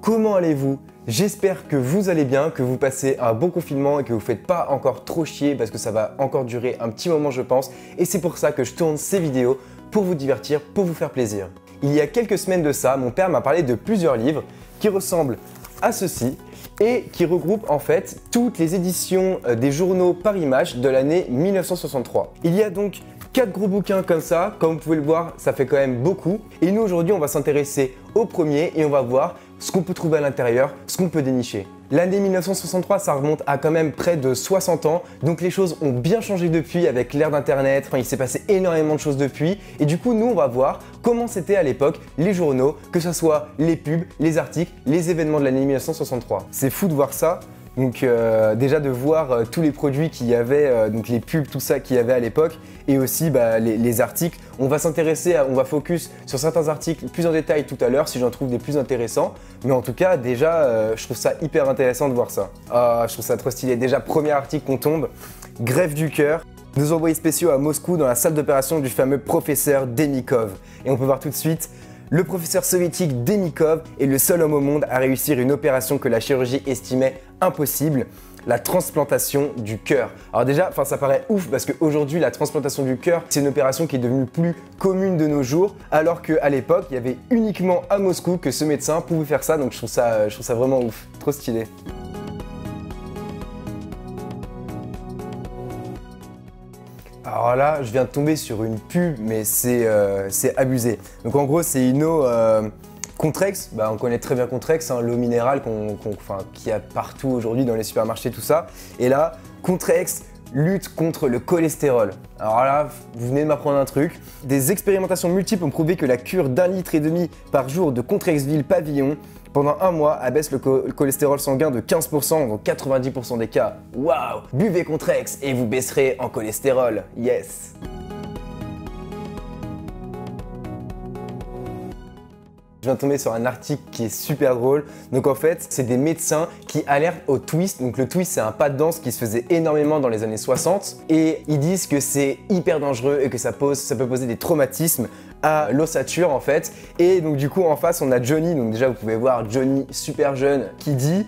comment allez-vous? J'espère que vous allez bien, que vous passez un bon confinement et que vous ne faites pas encore trop chier parce que ça va encore durer un petit moment je pense. Et c'est pour ça que je tourne ces vidéos pour vous divertir, pour vous faire plaisir. Il y a quelques semaines de ça, mon père m'a parlé de plusieurs livres qui ressemblent à ceci et qui regroupent en fait toutes les éditions des journaux par image de l'année 1963. Il y a donc 4 gros bouquins comme ça, comme vous pouvez le voir, ça fait quand même beaucoup. Et nous aujourd'hui, on va s'intéresser au premier et on va voir ce qu'on peut trouver à l'intérieur, ce qu'on peut dénicher. L'année 1963, ça remonte à quand même près de 60 ans, donc les choses ont bien changé depuis avec l'ère d'internet, enfin il s'est passé énormément de choses depuis, et du coup nous on va voir comment c'était à l'époque les journaux, que ce soit les pubs, les articles, les événements de l'année 1963. C'est fou de voir ça. Donc déjà de voir tous les produits qu'il y avait, donc les pubs, tout ça qu'il y avait à l'époque et aussi les articles. On va s'intéresser, on va focus sur certains articles plus en détail tout à l'heure si j'en trouve des plus intéressants. Mais en tout cas déjà je trouve ça hyper intéressant de voir ça. Je trouve ça trop stylé. Déjà premier article qu'on tombe, grève du cœur. Nos envoyés spéciaux à Moscou dans la salle d'opération du fameux professeur Demikov. Et on peut voir tout de suite. Le professeur soviétique Demikov est le seul homme au monde à réussir une opération que la chirurgie estimait impossible, la transplantation du cœur. Alors déjà, ça paraît ouf parce qu'aujourd'hui, la transplantation du cœur, c'est une opération qui est devenue plus commune de nos jours, alors qu'à l'époque, il y avait uniquement à Moscou que ce médecin pouvait faire ça, donc je trouve ça vraiment ouf, trop stylé. Alors là, je viens de tomber sur une pub, mais c'est abusé. Donc en gros, c'est une eau Contrex. On connaît très bien Contrex, l'eau minérale qu'il y a partout aujourd'hui dans les supermarchés, tout ça. Et là, Contrex lutte contre le cholestérol. Alors là, vous venez de m'apprendre un truc. Des expérimentations multiples ont prouvé que la cure d'1,5 litre par jour de Contrexville Pavillon pendant un mois abaisse le cholestérol sanguin de 15% dans 90% des cas. Waouh! Buvez Contrex et vous baisserez en cholestérol. Yes! Je viens de tomber sur un article qui est super drôle. Donc en fait, c'est des médecins qui alertent au twist. Donc le twist, c'est un pas de danse qui se faisait énormément dans les années 60. Et ils disent que c'est hyper dangereux et que ça peut poser des traumatismes à l'ossature en fait. Et donc du coup, en face, on a Johnny. Donc déjà, vous pouvez voir Johnny super jeune qui dit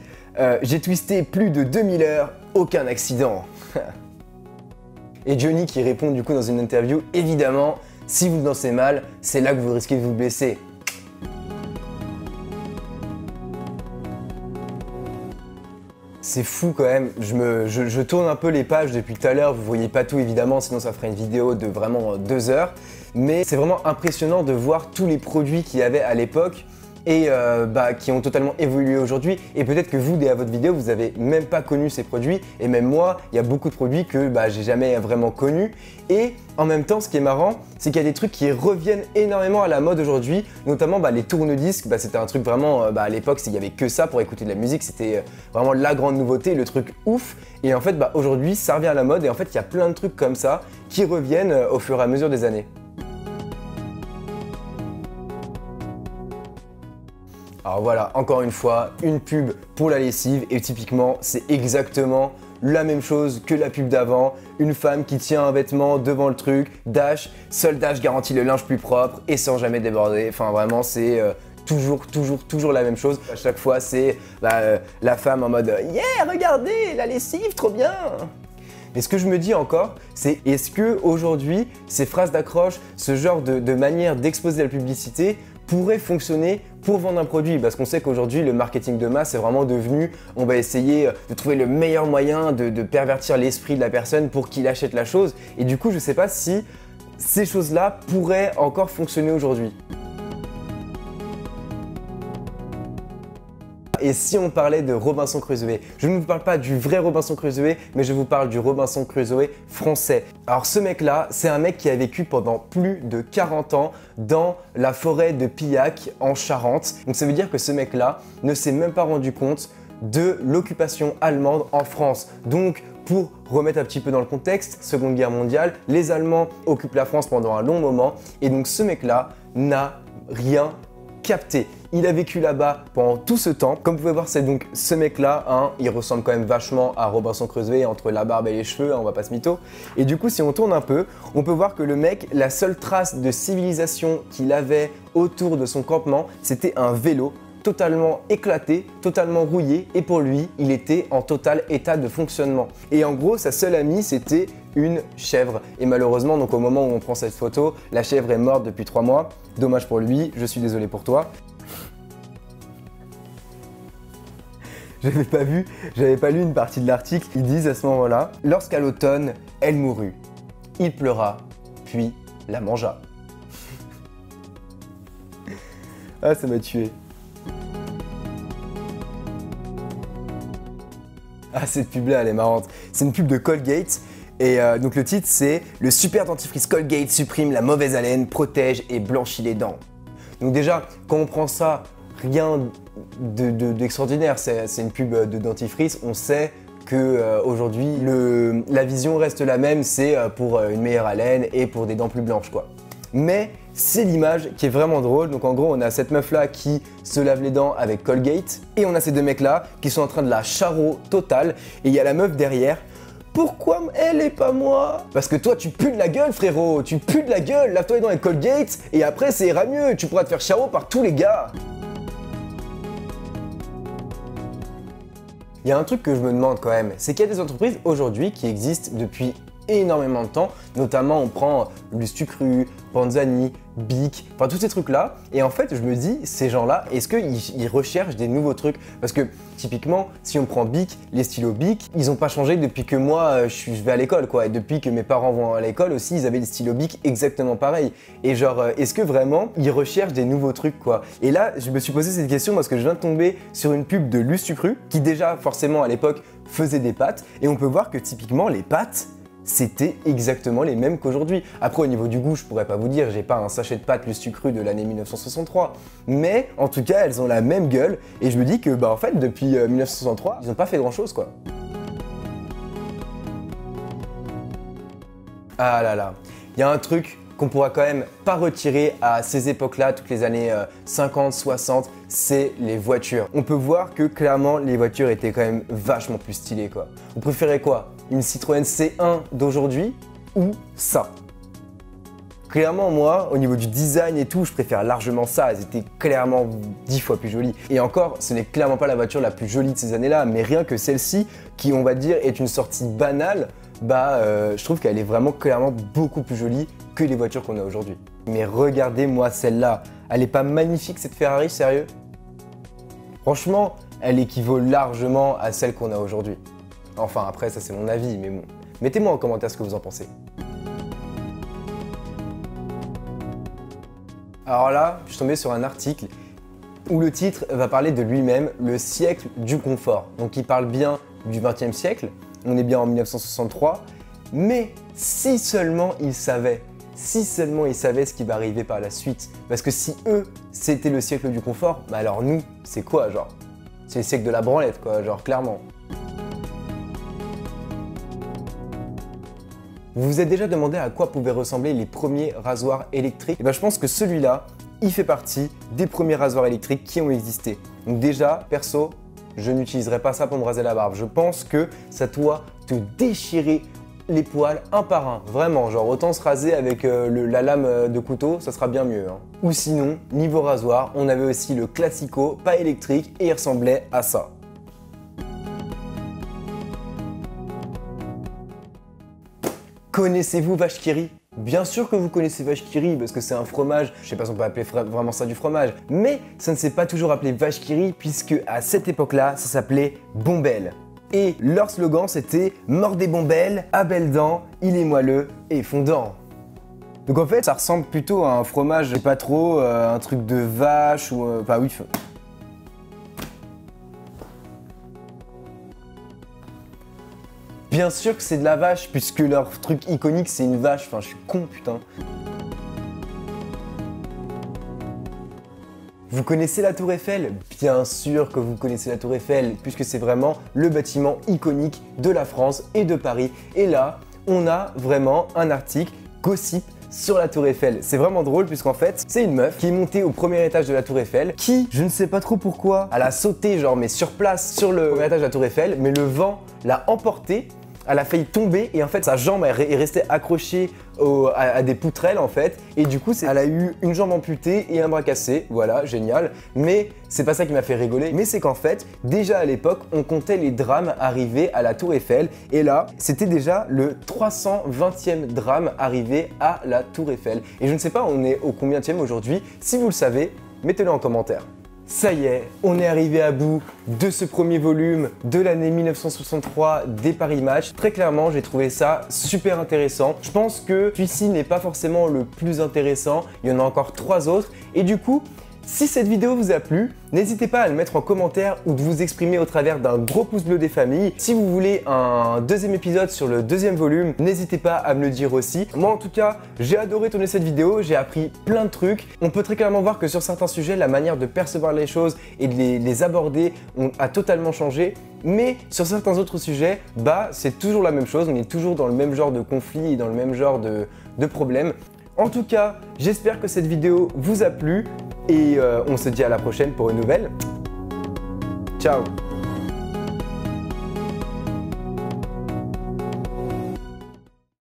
j'ai twisté plus de 2000 heures, aucun accident. Et Johnny qui répond du coup dans une interview, évidemment, si vous dansez mal, c'est là que vous risquez de vous blesser. C'est fou quand même, je tourne un peu les pages depuis tout à l'heure, vous voyez pas tout évidemment, sinon ça ferait une vidéo de vraiment 2 heures. Mais c'est vraiment impressionnant de voir tous les produits qu'il y avait à l'époque et qui ont totalement évolué aujourd'hui. Et peut-être que vous, à votre vidéo, vous avez même pas connu ces produits. Et même moi, il y a beaucoup de produits que j'ai jamais vraiment connus. Et en même temps, ce qui est marrant, c'est qu'il y a des trucs qui reviennent énormément à la mode aujourd'hui, notamment les tourne-disques. C'était un truc vraiment, à l'époque, il n'y avait que ça pour écouter de la musique. C'était vraiment la grande nouveauté, le truc ouf. Et en fait, aujourd'hui, ça revient à la mode. Et en fait, il y a plein de trucs comme ça qui reviennent au fur et à mesure des années. Alors voilà, encore une fois, une pub pour la lessive et typiquement, c'est exactement la même chose que la pub d'avant. Une femme qui tient un vêtement devant le truc, Dash, seul Dash garantit le linge plus propre et sans jamais déborder. Enfin vraiment, c'est toujours la même chose. À chaque fois, c'est la femme en mode « Yeah, regardez, la lessive, trop bien !» Mais ce que je me dis encore, c'est est-ce que aujourd'hui, ces phrases d'accroche, ce genre de manière d'exposer la publicité pourrait fonctionner pour vendre un produit, parce qu'on sait qu'aujourd'hui le marketing de masse est vraiment devenu, on va essayer de trouver le meilleur moyen de pervertir l'esprit de la personne pour qu'il achète la chose, et du coup je sais pas si ces choses-là pourraient encore fonctionner aujourd'hui. Et si on parlait de Robinson Crusoe? Je ne vous parle pas du vrai Robinson Crusoe, mais je vous parle du Robinson Crusoe français. Alors ce mec-là, c'est un mec qui a vécu pendant plus de 40 ans dans la forêt de Pillac en Charente. Donc ça veut dire que ce mec-là ne s'est même pas rendu compte de l'occupation allemande en France. Donc pour remettre un petit peu dans le contexte, Seconde Guerre mondiale, les Allemands occupent la France pendant un long moment et donc ce mec-là n'a rien capté. Il a vécu là-bas pendant tout ce temps. Comme vous pouvez voir, c'est donc ce mec-là, il ressemble quand même vachement à Robinson Crusoe entre la barbe et les cheveux, on va pas se mytho. Et du coup, si on tourne un peu, on peut voir que le mec, la seule trace de civilisation qu'il avait autour de son campement, c'était un vélo totalement éclaté, totalement rouillé, et pour lui, il était en total état de fonctionnement. Et en gros, sa seule amie, c'était une chèvre. Et malheureusement, donc au moment où on prend cette photo, la chèvre est morte depuis 3 mois. Dommage pour lui, je suis désolé pour toi. J'avais pas lu une partie de l'article. Ils disent à ce moment-là, lorsqu'à l'automne, elle mourut. Il pleura, puis la mangea. Ah, ça m'a tué. Ah, cette pub-là, elle est marrante. C'est une pub de Colgate. Et donc le titre, c'est « Le super dentifrice Colgate supprime la mauvaise haleine, protège et blanchit les dents ». Donc déjà, quand on prend ça, rien d'extraordinaire. C'est une pub de dentifrice. On sait que aujourd'hui, la vision reste la même. C'est pour une meilleure haleine et pour des dents plus blanches, quoi. Mais c'est l'image qui est vraiment drôle. Donc en gros, on a cette meuf là qui se lave les dents avec Colgate et on a ces deux mecs là qui sont en train de la charo totale et il y a la meuf derrière. Pourquoi elle et pas moi? Parce que toi tu pues de la gueule, frérot, tu pues de la gueule, lave-toi les dents avec Colgate et après ça ira mieux, tu pourras te faire charo par tous les gars. Il y a un truc que je me demande quand même, c'est qu'il y a des entreprises aujourd'hui qui existent depuis énormément de temps, notamment on prend Lustucru, Panzani, Bic, enfin tous ces trucs là, et en fait je me dis, ces gens là, est-ce qu'ils recherchent des nouveaux trucs? Parce que typiquement, si on prend Bic, les stylos Bic, ils n'ont pas changé depuis que moi je vais à l'école quoi, et depuis que mes parents vont à l'école aussi, ils avaient des stylos Bic exactement pareil. Et genre, est-ce que vraiment ils recherchent des nouveaux trucs quoi? Et là, je me suis posé cette question parce que je viens de tomber sur une pub de Lustucru, qui déjà forcément à l'époque faisait des pâtes, et on peut voir que typiquement les pâtes, c'était exactement les mêmes qu'aujourd'hui. Après, au niveau du goût, je pourrais pas vous dire, j'ai pas un sachet de pâtes Lustucru de l'année 1963. Mais en tout cas, elles ont la même gueule et je me dis que bah en fait, depuis 1963, ils ont pas fait grand chose quoi. Ah là là, il y a un truc qu'on pourra quand même pas retirer à ces époques-là, toutes les années 50, 60, c'est les voitures. On peut voir que clairement, les voitures étaient quand même vachement plus stylées quoi. Vous préférez quoi? Une Citroën C1 d'aujourd'hui ou ça? Clairement, moi, au niveau du design et tout, je préfère largement ça. Elles étaient clairement 10 fois plus jolies. Et encore, ce n'est clairement pas la voiture la plus jolie de ces années-là, mais rien que celle-ci, qui on va dire est une sortie banale, je trouve qu'elle est vraiment clairement beaucoup plus jolie que les voitures qu'on a aujourd'hui. Mais regardez-moi celle-là. Elle est pas magnifique cette Ferrari, sérieux? Franchement, elle équivaut largement à celle qu'on a aujourd'hui. Enfin après, ça c'est mon avis, mais bon. Mettez-moi en commentaire ce que vous en pensez. Alors là, je suis tombé sur un article où le titre va parler de lui-même, le siècle du confort. Donc il parle bien du XXe siècle, on est bien en 1963, mais si seulement ils savaient ce qui va arriver par la suite. Parce que si eux, c'était le siècle du confort, bah alors nous, c'est quoi genre? C'est le siècle de la branlette quoi, genre clairement. Vous vous êtes déjà demandé à quoi pouvaient ressembler les premiers rasoirs électriques? Et ben je pense que celui-là, il fait partie des premiers rasoirs électriques qui ont existé. Donc déjà, perso, je n'utiliserai pas ça pour me raser la barbe. Je pense que ça doit te déchirer les poils un par un. Vraiment, genre autant se raser avec la lame de couteau, ça sera bien mieux. Hein. Ou sinon, niveau rasoir, on avait aussi le classico, pas électrique, et il ressemblait à ça. Connaissez-vous Vache qui rit? Bien sûr que vous connaissez Vache qui rit parce que c'est un fromage, je sais pas si on peut appeler vraiment ça du fromage, mais ça ne s'est pas toujours appelé Vache qui rit puisque à cette époque-là, ça s'appelait Bombelle. Et leur slogan c'était « Mordez Bombelle, à belles dents, il est moelleux et fondant ». Donc en fait, ça ressemble plutôt à un fromage, je sais pas trop, un truc de vache ou... Enfin oui... Bien sûr que c'est de la vache, puisque leur truc iconique c'est une vache, enfin je suis con putain. Vous connaissez la Tour Eiffel? Bien sûr que vous connaissez la Tour Eiffel, puisque c'est vraiment le bâtiment iconique de la France et de Paris. Et là, on a vraiment un article gossip sur la Tour Eiffel. C'est vraiment drôle puisqu'en fait, c'est une meuf qui est montée au premier étage de la Tour Eiffel qui, je ne sais pas trop pourquoi, elle a sauté genre mais sur place sur le premier étage de la Tour Eiffel, mais le vent l'a emportée elle a failli tomber et en fait sa jambe est restée accrochée à des poutrelles en fait, et du coup elle a eu une jambe amputée et un bras cassé, voilà, génial. Mais c'est pas ça qui m'a fait rigoler, mais c'est qu'en fait déjà à l'époque on comptait les drames arrivés à la Tour Eiffel, et là c'était déjà le 320e drame arrivé à la Tour Eiffel. Et je ne sais pas on est au combienième aujourd'hui, si vous le savez, mettez-le en commentaire. Ça y est, on est arrivé à bout de ce premier volume de l'année 1963 des Paris Match. Très clairement, j'ai trouvé ça super intéressant. Je pense que celui-ci n'est pas forcément le plus intéressant, il y en a encore 3 autres. Et du coup, si cette vidéo vous a plu, n'hésitez pas à le mettre en commentaire ou de vous exprimer au travers d'un gros pouce bleu des familles. Si vous voulez un deuxième épisode sur le deuxième volume, n'hésitez pas à me le dire aussi. Moi en tout cas, j'ai adoré tourner cette vidéo, j'ai appris plein de trucs. On peut très clairement voir que sur certains sujets, la manière de percevoir les choses et de les aborder a totalement changé. Mais sur certains autres sujets, c'est toujours la même chose, on est toujours dans le même genre de conflit et dans le même genre de problème. En tout cas, j'espère que cette vidéo vous a plu et on se dit à la prochaine pour une nouvelle. Ciao!